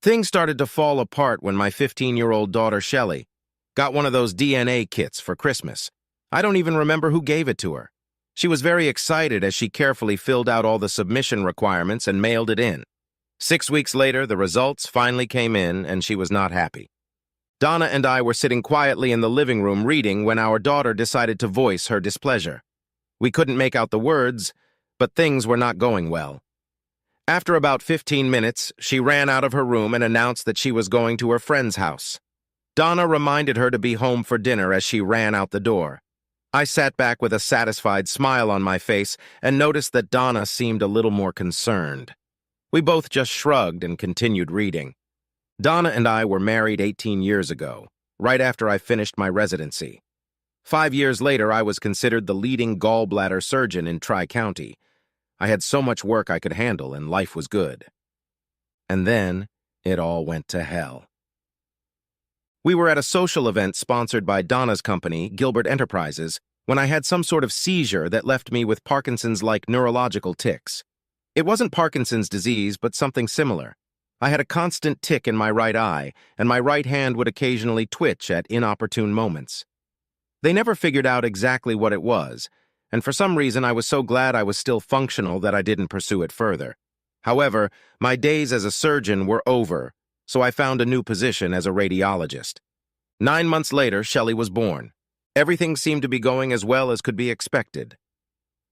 Things started to fall apart when my 15-year-old daughter, Shelley, got one of those DNA kits for Christmas. I don't even remember who gave it to her. She was very excited as she carefully filled out all the submission requirements and mailed it in. 6 weeks later, the results finally came in, and she was not happy. Donna and I were sitting quietly in the living room reading when our daughter decided to voice her displeasure. We couldn't make out the words, but things were not going well. After about 15 minutes, she ran out of her room and announced that she was going to her friend's house. Donna reminded her to be home for dinner as she ran out the door. I sat back with a satisfied smile on my face and noticed that Donna seemed a little more concerned. We both just shrugged and continued reading. Donna and I were married 18 years ago, right after I finished my residency. 5 years later, I was considered the leading gallbladder surgeon in Tri-County. I had so much work I could handle, and life was good. And then, it all went to hell. We were at a social event sponsored by Donna's company, Gilbert Enterprises, when I had some sort of seizure that left me with Parkinson's-like neurological tics. It wasn't Parkinson's disease, but something similar. I had a constant tic in my right eye, and my right hand would occasionally twitch at inopportune moments. They never figured out exactly what it was, and for some reason I was so glad I was still functional that I didn't pursue it further. However, my days as a surgeon were over, so I found a new position as a radiologist. 9 months later, Shelley was born. Everything seemed to be going as well as could be expected.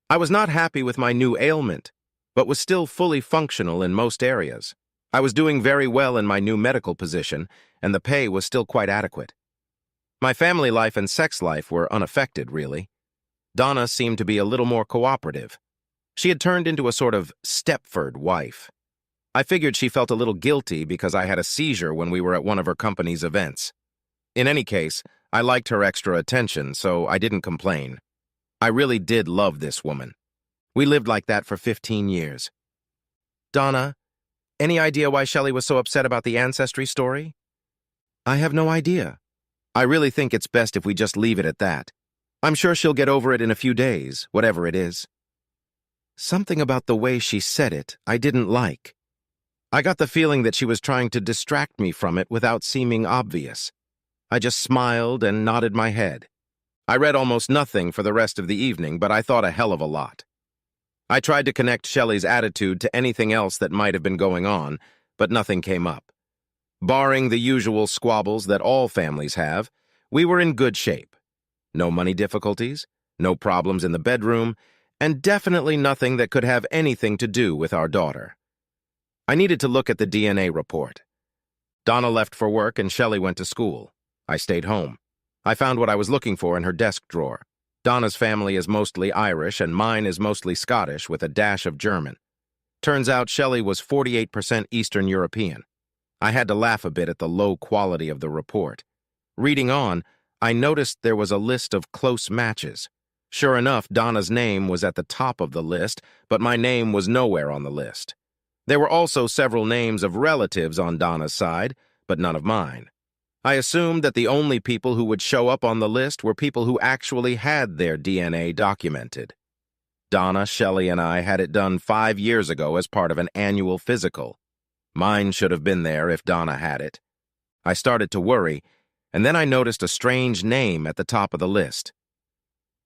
I was not happy with my new ailment, but was still fully functional in most areas. I was doing very well in my new medical position, and the pay was still quite adequate. My family life and sex life were unaffected, really. Donna seemed to be a little more cooperative. She had turned into a sort of Stepford wife. I figured she felt a little guilty because I had a seizure when we were at one of her company's events. In any case, I liked her extra attention, so I didn't complain. I really did love this woman. We lived like that for 15 years. Donna, any idea why Shelley was so upset about the ancestry story? I have no idea. I really think it's best if we just leave it at that. I'm sure she'll get over it in a few days, whatever it is. Something about the way she said it I didn't like. I got the feeling that she was trying to distract me from it without seeming obvious. I just smiled and nodded my head. I read almost nothing for the rest of the evening, but I thought a hell of a lot. I tried to connect Shelley's attitude to anything else that might have been going on, but nothing came up. Barring the usual squabbles that all families have, we were in good shape. No money difficulties, no problems in the bedroom, and definitely nothing that could have anything to do with our daughter. I needed to look at the DNA report. Donna left for work and Shelley went to school. I stayed home. I found what I was looking for in her desk drawer. Donna's family is mostly Irish and mine is mostly Scottish with a dash of German. Turns out Shelley was 48% Eastern European. I had to laugh a bit at the low quality of the report. Reading on, I noticed there was a list of close matches. Sure enough, Donna's name was at the top of the list, but my name was nowhere on the list. There were also several names of relatives on Donna's side, but none of mine. I assumed that the only people who would show up on the list were people who actually had their DNA documented. Donna, Shelley, and I had it done 5 years ago as part of an annual physical. Mine should have been there if Donna had it. I started to worry, and then I noticed a strange name at the top of the list.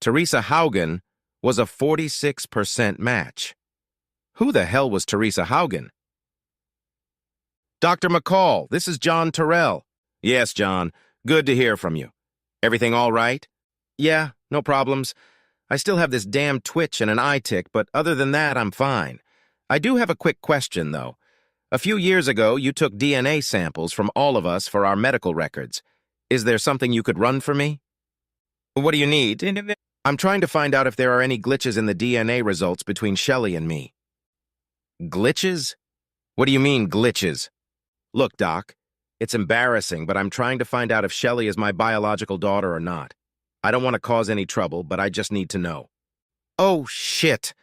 Teresa Haugen was a 46% match. Who the hell was Teresa Haugen? Dr. McCall, this is John Terrell. Yes, John. Good to hear from you. Everything all right? Yeah, no problems. I still have this damn twitch and an eye tic, but other than that, I'm fine. I do have a quick question, though. A few years ago, you took DNA samples from all of us for our medical records. Is there something you could run for me? What do you need? I'm trying to find out if there are any glitches in the DNA results between Shelley and me. Glitches? What do you mean, glitches? Look, Doc, it's embarrassing, but I'm trying to find out if Shelley is my biological daughter or not. I don't want to cause any trouble, but I just need to know. Oh, shit.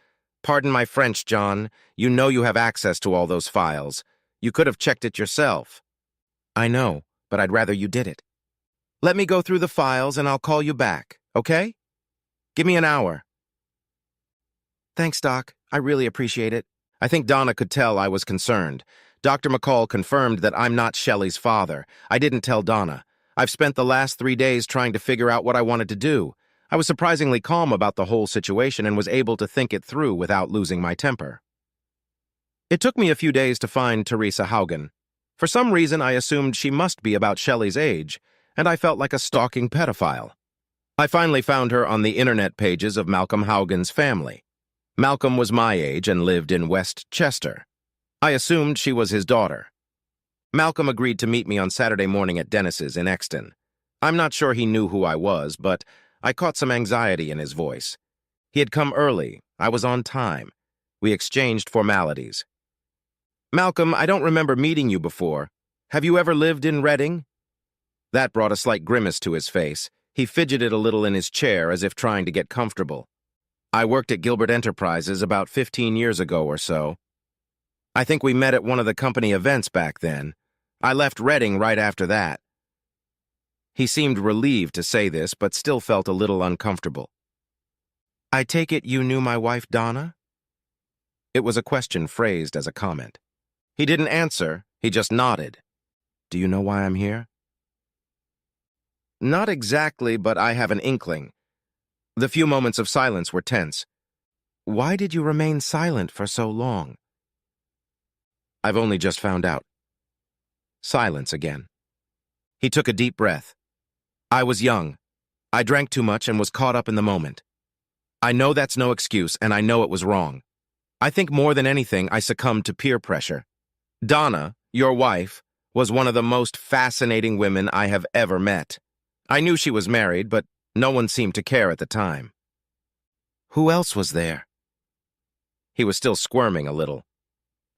Pardon my French, John. You know you have access to all those files. You could have checked it yourself. I know, but I'd rather you did it. Let me go through the files and I'll call you back, okay? Give me an hour. Thanks, Doc. I really appreciate it. I think Donna could tell I was concerned. Dr. McCall confirmed that I'm not Shelley's father. I didn't tell Donna. I've spent the last 3 days trying to figure out what I wanted to do. I was surprisingly calm about the whole situation and was able to think it through without losing my temper. It took me a few days to find Teresa Haugen. For some reason, I assumed she must be about Shelley's age, and I felt like a stalking pedophile. I finally found her on the internet pages of Malcolm Haugen's family. Malcolm was my age and lived in West Chester. I assumed she was his daughter. Malcolm agreed to meet me on Saturday morning at Dennis's in Exton. I'm not sure he knew who I was, but I caught some anxiety in his voice. He had come early. I was on time. We exchanged formalities. "Malcolm, I don't remember meeting you before. Have you ever lived in Reading?" That brought a slight grimace to his face. He fidgeted a little in his chair as if trying to get comfortable. "I worked at Gilbert Enterprises about 15 years ago or so. I think we met at one of the company events back then. I left Reading right after that." He seemed relieved to say this, but still felt a little uncomfortable. "I take it you knew my wife, Donna?" It was a question phrased as a comment. He didn't answer, he just nodded. "Do you know why I'm here?" "Not exactly, but I have an inkling." The few moments of silence were tense. "Why did you remain silent for so long?" "I've only just found out." Silence again. He took a deep breath. "I was young. I drank too much and was caught up in the moment. I know that's no excuse, and I know it was wrong. I think more than anything, I succumbed to peer pressure. Donna, your wife, was one of the most fascinating women I have ever met. I knew she was married, but no one seemed to care at the time." "Who else was there?" He was still squirming a little.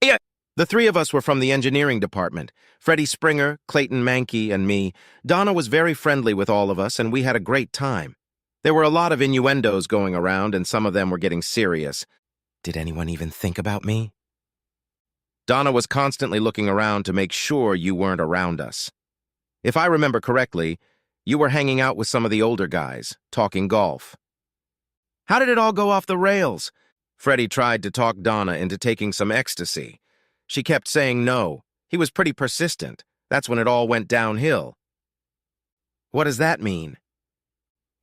"Yeah, the three of us were from the engineering department. Freddie Springer, Clayton Mankey, and me. Donna was very friendly with all of us, and we had a great time. There were a lot of innuendos going around, and some of them were getting serious. Did anyone even think about me?" "Donna was constantly looking around to make sure you weren't around us. If I remember correctly, you were hanging out with some of the older guys, talking golf." "How did it all go off the rails?" Freddie tried to talk Donna into taking some ecstasy. She kept saying no. He was pretty persistent. That's when it all went downhill. "What does that mean?"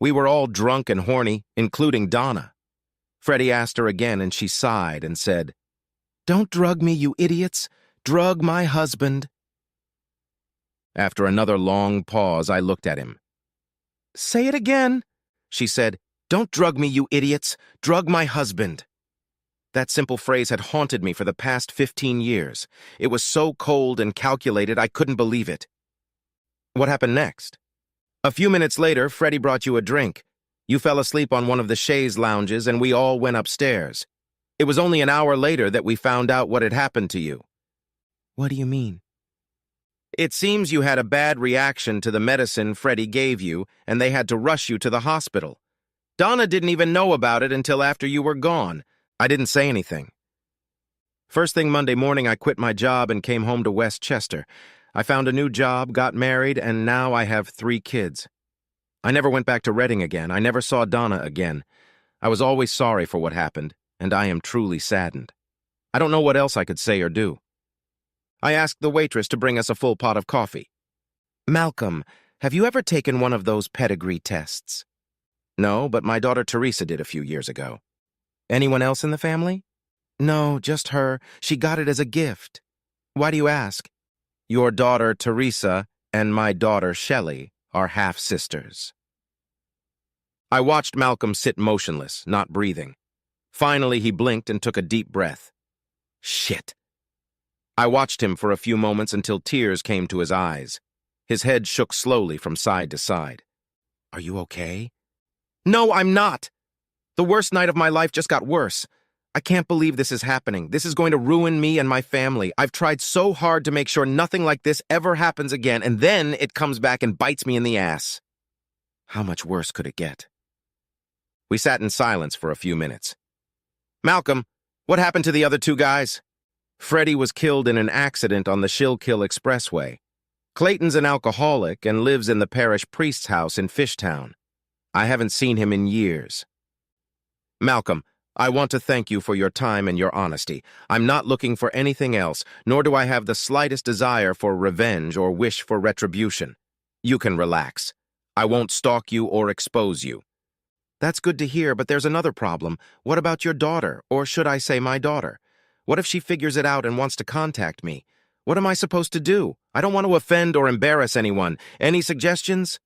"We were all drunk and horny, including Donna." Freddie asked her again, and she sighed and said, "Don't drug me, you idiots. Drug my husband." After another long pause, I looked at him. "Say it again," she said. "Don't drug me, you idiots. Drug my husband." That simple phrase had haunted me for the past 15 years. It was so cold and calculated, I couldn't believe it. "What happened next?" "A few minutes later, Freddie brought you a drink. You fell asleep on one of the chaise lounges, and we all went upstairs. It was only an hour later that we found out what had happened to you." "What do you mean?" "It seems you had a bad reaction to the medicine Freddie gave you, and they had to rush you to the hospital. Donna didn't even know about it until after you were gone. I didn't say anything. First thing Monday morning, I quit my job and came home to West Chester. I found a new job, got married, and now I have 3 kids. I never went back to Reading again. I never saw Donna again. I was always sorry for what happened, and I am truly saddened. I don't know what else I could say or do." I asked the waitress to bring us a full pot of coffee. "Malcolm, have you ever taken one of those pedigree tests?" "No, but my daughter Teresa did a few years ago." "Anyone else in the family?" "No, just her. She got it as a gift." "Why do you ask?" "Your daughter Teresa and my daughter Shelley are half-sisters." I watched Malcolm sit motionless, not breathing. Finally, he blinked and took a deep breath. Shit. I watched him for a few moments until tears came to his eyes. His head shook slowly from side to side. "Are you okay?" "No, I'm not. The worst night of my life just got worse. I can't believe this is happening. This is going to ruin me and my family. I've tried so hard to make sure nothing like this ever happens again, and then it comes back and bites me in the ass." How much worse could it get? We sat in silence for a few minutes. "Malcolm, what happened to the other 2 guys?" "Freddie was killed in an accident on the Schuylkill Expressway. Clayton's an alcoholic and lives in the parish priest's house in Fishtown. I haven't seen him in years." "Malcolm, I want to thank you for your time and your honesty. I'm not looking for anything else, nor do I have the slightest desire for revenge or wish for retribution. You can relax. I won't stalk you or expose you. That's good to hear, but there's another problem. What about your daughter, or should I say my daughter? What if she figures it out and wants to contact me? What am I supposed to do? I don't want to offend or embarrass anyone. Any suggestions?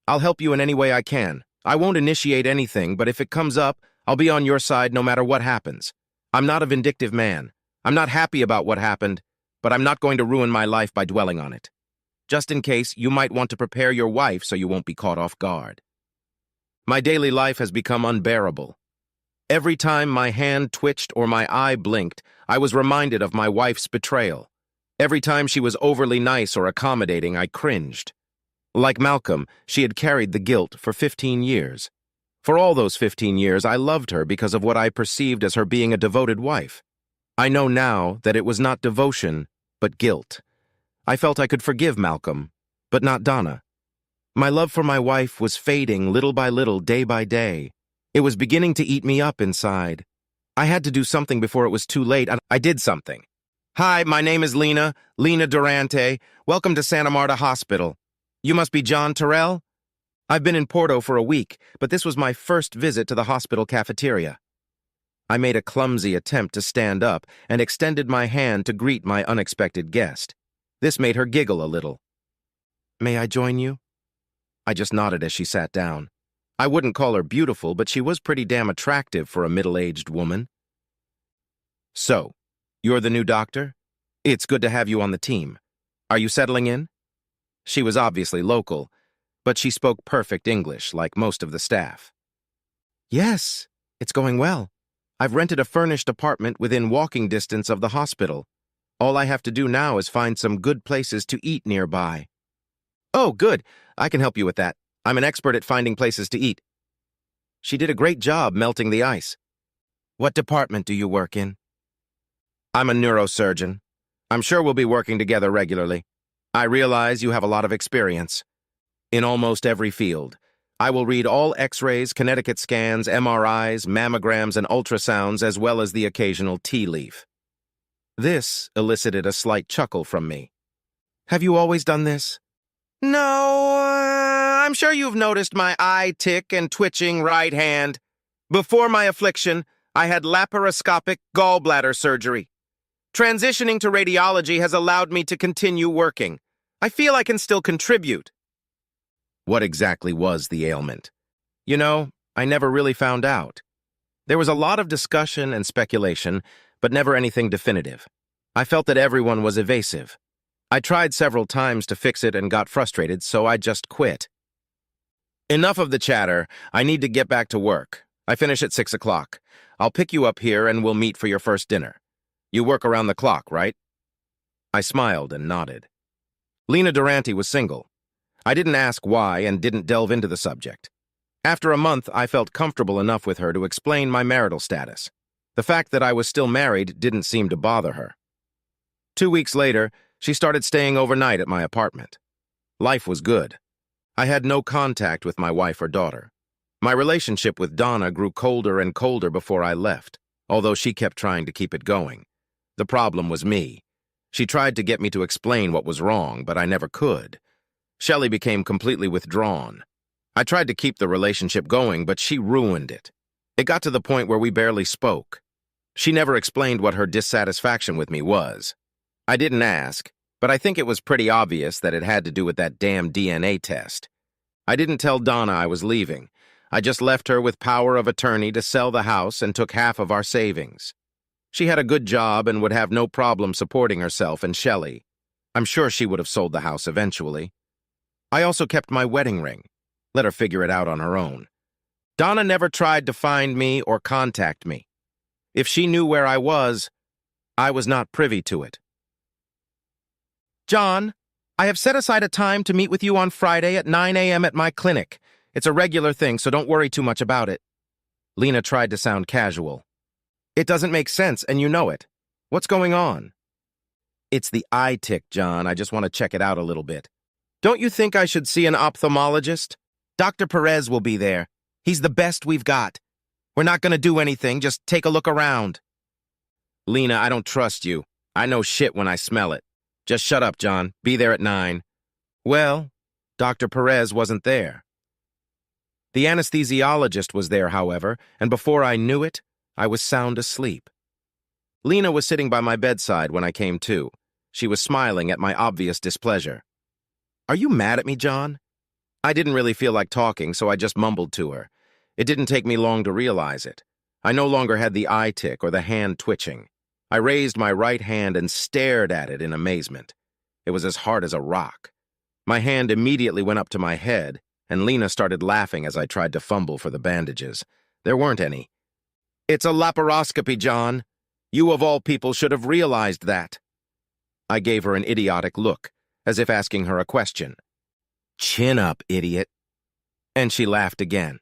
I'll help you in any way I can. I won't initiate anything, but if it comes up, I'll be on your side no matter what happens. I'm not a vindictive man. I'm not happy about what happened, but I'm not going to ruin my life by dwelling on it. Just in case, you might want to prepare your wife so you won't be caught off guard. My daily life has become unbearable. Every time my hand twitched or my eye blinked, I was reminded of my wife's betrayal. Every time she was overly nice or accommodating, I cringed. Like Malcolm, she had carried the guilt for 15 years. For all those 15 years, I loved her because of what I perceived as her being a devoted wife. I know now that it was not devotion, but guilt. I felt I could forgive Malcolm, but not Donna. My love for my wife was fading little by little, day by day. It was beginning to eat me up inside. I had to do something before it was too late, and I did something. Hi, my name is Lena Durante. Welcome to Santa Marta Hospital. You must be John Terrell? I've been in Porto for a week, but this was my first visit to the hospital cafeteria. I made a clumsy attempt to stand up and extended my hand to greet my unexpected guest. This made her giggle a little. May I join you? I just nodded as she sat down. I wouldn't call her beautiful, but she was pretty damn attractive for a middle-aged woman. So, you're the new doctor? It's good to have you on the team. Are you settling in? She was obviously local, but she spoke perfect English, like most of the staff. Yes, it's going well. I've rented a furnished apartment within walking distance of the hospital. All I have to do now is find some good places to eat nearby. Oh, good. I can help you with that. I'm an expert at finding places to eat. She did a great job melting the ice. What department do you work in? I'm a neurosurgeon. I'm sure we'll be working together regularly. I realize you have a lot of experience. In almost every field. I will read all X-rays, Connecticut scans, MRIs, mammograms, and ultrasounds, as well as the occasional tea leaf. This elicited a slight chuckle from me. Have you always done this? No, I'm sure you've noticed my eye tick and twitching right hand. Before my affliction, I had laparoscopic gallbladder surgery. Transitioning to radiology has allowed me to continue working. I feel I can still contribute. What exactly was the ailment? You know, I never really found out. There was a lot of discussion and speculation, but never anything definitive. I felt that everyone was evasive. I tried several times to fix it and got frustrated, so I just quit. Enough of the chatter. I need to get back to work. I finish at 6 o'clock. I'll pick you up here and we'll meet for your first dinner. You work around the clock, right? I smiled and nodded. Lena Durante was single. I didn't ask why and didn't delve into the subject. After a month, I felt comfortable enough with her to explain my marital status. The fact that I was still married didn't seem to bother her. 2 weeks later, she started staying overnight at my apartment. Life was good. I had no contact with my wife or daughter. My relationship with Donna grew colder and colder before I left, although she kept trying to keep it going. The problem was me. She tried to get me to explain what was wrong, but I never could. Shelley became completely withdrawn. I tried to keep the relationship going, but she ruined it. It got to the point where we barely spoke. She never explained what her dissatisfaction with me was. I didn't ask, but I think it was pretty obvious that it had to do with that damn DNA test. I didn't tell Donna I was leaving. I just left her with power of attorney to sell the house and took half of our savings. She had a good job and would have no problem supporting herself and Shelley. I'm sure she would have sold the house eventually. I also kept my wedding ring. Let her figure it out on her own. Donna never tried to find me or contact me. If she knew where I was not privy to it. John, I have set aside a time to meet with you on Friday at 9 a.m. at my clinic. It's a regular thing, so don't worry too much about it. Lena tried to sound casual. It doesn't make sense, and you know it. What's going on? It's the eye tick, John. I just want to check it out a little bit. Don't you think I should see an ophthalmologist? Dr. Perez will be there. He's the best we've got. We're not gonna do anything, just take a look around. Lena, I don't trust you. I know shit when I smell it. Just shut up, John. Be there at 9. Well, Dr. Perez wasn't there. The anesthesiologist was there, however, and before I knew it, I was sound asleep. Lena was sitting by my bedside when I came to. She was smiling at my obvious displeasure. Are you mad at me, John? I didn't really feel like talking, so I just mumbled to her. It didn't take me long to realize it. I no longer had the eye tick or the hand twitching. I raised my right hand and stared at it in amazement. It was as hard as a rock. My hand immediately went up to my head, and Lena started laughing as I tried to fumble for the bandages. There weren't any. It's a laparoscopy, John. You of all people should have realized that. I gave her an idiotic look, as if asking her a question. Chin up, idiot. And she laughed again.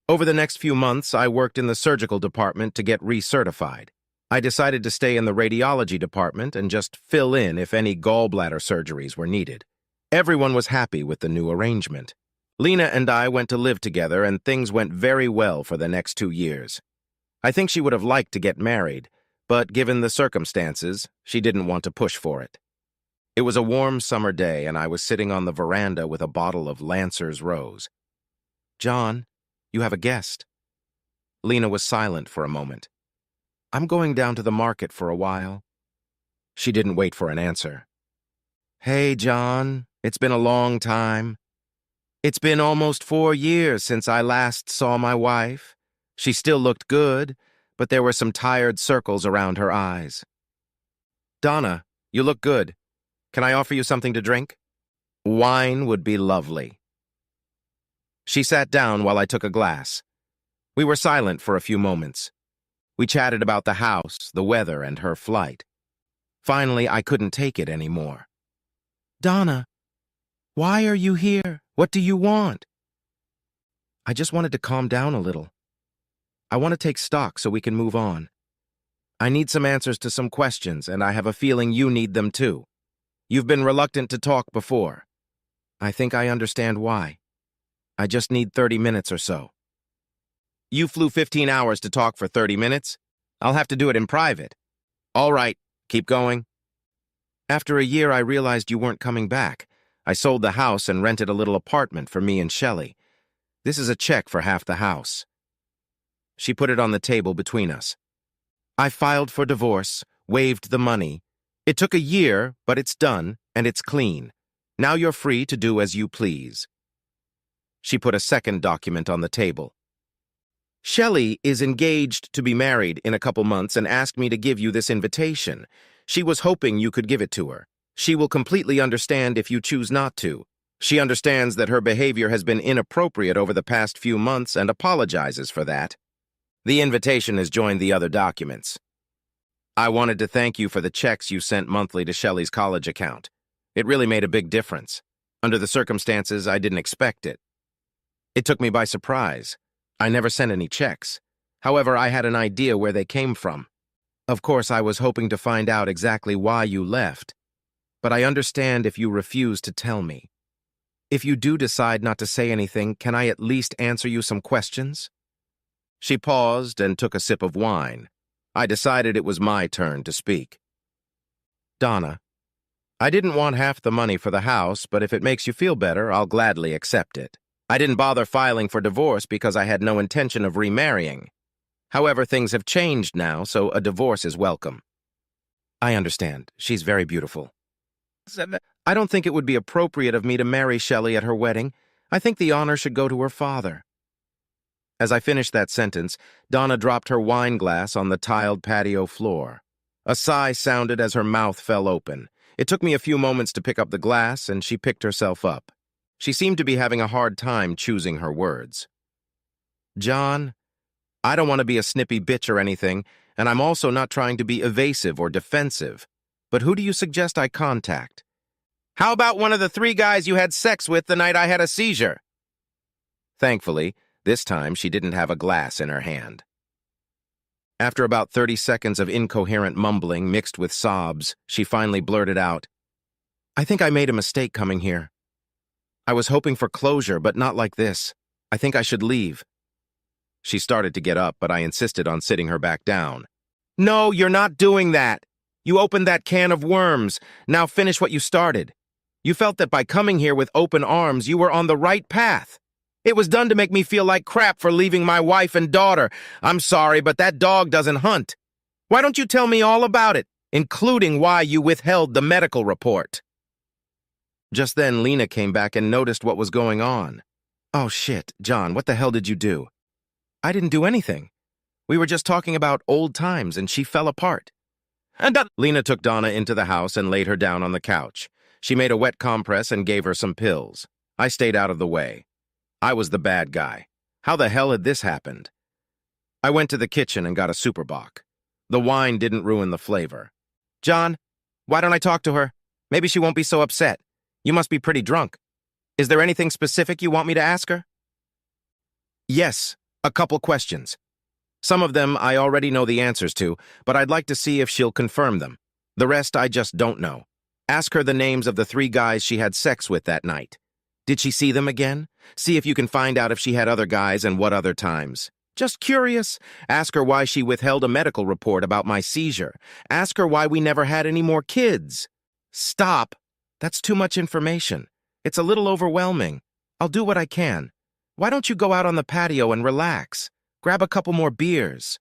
Over the next few months, I worked in the surgical department to get recertified. I decided to stay in the radiology department and just fill in if any gallbladder surgeries were needed. Everyone was happy with the new arrangement. Lena and I went to live together, and things went very well for the next 2 years. I think she would have liked to get married, but given the circumstances, she didn't want to push for it. It was a warm summer day, and I was sitting on the veranda with a bottle of Lancer's Rose. John, you have a guest. Lena was silent for a moment. I'm going down to the market for a while. She didn't wait for an answer. Hey, John, it's been a long time. It's been almost 4 years since I last saw my wife. She still looked good, but there were some tired circles around her eyes. Donna, you look good. Can I offer you something to drink? Wine would be lovely. She sat down while I took a glass. We were silent for a few moments. We chatted about the house, the weather, and her flight. Finally, I couldn't take it anymore. Donna, why are you here? What do you want? I just wanted to calm down a little. I want to take stock so we can move on. I need some answers to some questions, and I have a feeling you need them too. You've been reluctant to talk before. I think I understand why. I just need 30 minutes or so. You flew 15 hours to talk for 30 minutes? I'll have to do it in private. All right, keep going. After a year, I realized you weren't coming back. I sold the house and rented a little apartment for me and Shelley. This is a check for half the house. She put it on the table between us. I filed for divorce, waived the money. It took a year, but it's done, and it's clean. Now you're free to do as you please. She put a second document on the table. Shelley is engaged to be married in a couple months and asked me to give you this invitation. She was hoping you could give it to her. She will completely understand if you choose not to. She understands that her behavior has been inappropriate over the past few months and apologizes for that. The invitation has joined the other documents. I wanted to thank you for the checks you sent monthly to Shelley's college account. It really made a big difference. Under the circumstances, I didn't expect it. It took me by surprise. I never sent any checks. However, I had an idea where they came from. Of course, I was hoping to find out exactly why you left. But I understand if you refuse to tell me. If you do decide not to say anything, can I at least answer you some questions? She paused and took a sip of wine. I decided it was my turn to speak. Donna, I didn't want half the money for the house, but if it makes you feel better, I'll gladly accept it. I didn't bother filing for divorce because I had no intention of remarrying. However, things have changed now, so a divorce is welcome. I understand. She's very beautiful. I don't think it would be appropriate of me to marry Shelley at her wedding. I think the honor should go to her father. As I finished that sentence, Donna dropped her wine glass on the tiled patio floor. A sigh sounded as her mouth fell open. It took me a few moments to pick up the glass, and she picked herself up. She seemed to be having a hard time choosing her words. John, I don't want to be a snippy bitch or anything, and I'm also not trying to be evasive or defensive. But who do you suggest I contact? How about one of the 3 guys you had sex with the night I had a seizure? Thankfully, this time she didn't have a glass in her hand. After about 30 seconds of incoherent mumbling mixed with sobs, she finally blurted out, I think I made a mistake coming here. I was hoping for closure, but not like this. I think I should leave. She started to get up, but I insisted on sitting her back down. No, you're not doing that. You opened that can of worms. Now finish what you started. You felt that by coming here with open arms, you were on the right path. It was done to make me feel like crap for leaving my wife and daughter. I'm sorry, but that dog doesn't hunt. Why don't you tell me all about it, including why you withheld the medical report? Just then, Lena came back and noticed what was going on. Oh shit, John, what the hell did you do? I didn't do anything. We were just talking about old times and she fell apart. Lena took Donna into the house and laid her down on the couch. She made a wet compress and gave her some pills. I stayed out of the way. I was the bad guy. How the hell had this happened? I went to the kitchen and got a super bock. The wine didn't ruin the flavor. John, why don't I talk to her? Maybe she won't be so upset. You must be pretty drunk. Is there anything specific you want me to ask her? Yes, a couple questions. Some of them I already know the answers to, but I'd like to see if she'll confirm them. The rest I just don't know. Ask her the names of the 3 guys she had sex with that night. Did she see them again? See if you can find out if she had other guys and what other times. Just curious. Ask her why she withheld a medical report about my seizure. Ask her why we never had any more kids. Stop. That's too much information. It's a little overwhelming. I'll do what I can. Why don't you go out on the patio and relax? Grab a couple more beers.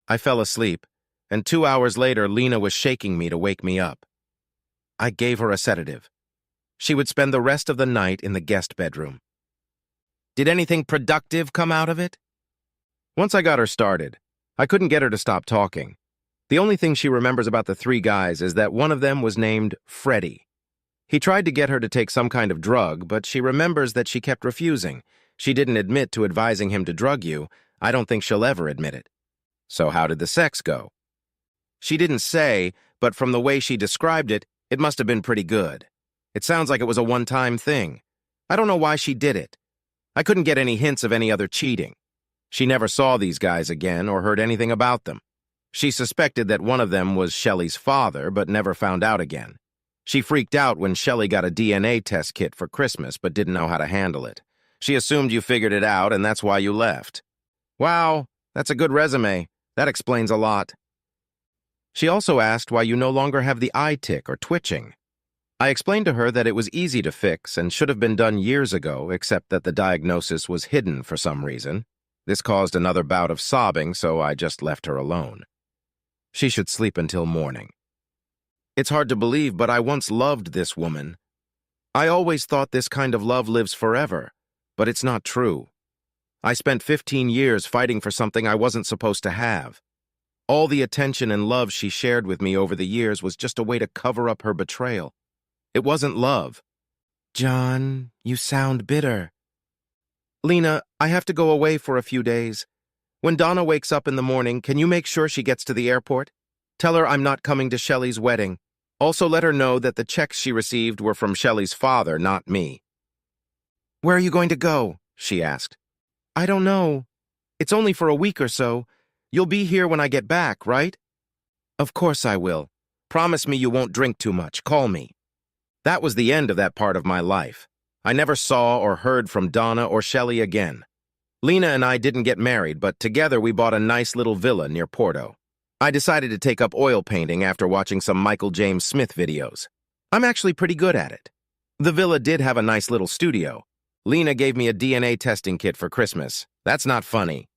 I fell asleep, and 2 hours later, Lena was shaking me to wake me up. I gave her a sedative. She would spend the rest of the night in the guest bedroom. Did anything productive come out of it? Once I got her started, I couldn't get her to stop talking. The only thing she remembers about the 3 guys is that one of them was named Freddie. He tried to get her to take some kind of drug, but she remembers that she kept refusing. She didn't admit to advising him to drug you. I don't think she'll ever admit it. So how did the sex go? She didn't say, but from the way she described it, it must have been pretty good. It sounds like it was a one-time thing. I don't know why she did it. I couldn't get any hints of any other cheating. She never saw these guys again or heard anything about them. She suspected that one of them was Shelley's father, but never found out again. She freaked out when Shelley got a DNA test kit for Christmas, but didn't know how to handle it. She assumed you figured it out, and that's why you left. Wow, that's a good resume. That explains a lot. She also asked why you no longer have the eye tick or twitching. I explained to her that it was easy to fix and should have been done years ago, except that the diagnosis was hidden for some reason. This caused another bout of sobbing, so I just left her alone. She should sleep until morning. It's hard to believe, but I once loved this woman. I always thought this kind of love lives forever, but it's not true. I spent 15 years fighting for something I wasn't supposed to have. All the attention and love she shared with me over the years was just a way to cover up her betrayal. It wasn't love. John, you sound bitter. Lena, I have to go away for a few days. When Donna wakes up in the morning, can you make sure she gets to the airport? Tell her I'm not coming to Shelley's wedding. Also let her know that the checks she received were from Shelley's father, not me. Where are you going to go? She asked. I don't know. It's only for a week or so. You'll be here when I get back, right? Of course I will. Promise me you won't drink too much. Call me. That was the end of that part of my life. I never saw or heard from Donna or Shelley again. Lena and I didn't get married, but together we bought a nice little villa near Porto. I decided to take up oil painting after watching some Michael James Smith videos. I'm actually pretty good at it. The villa did have a nice little studio. Lena gave me a DNA testing kit for Christmas. That's not funny.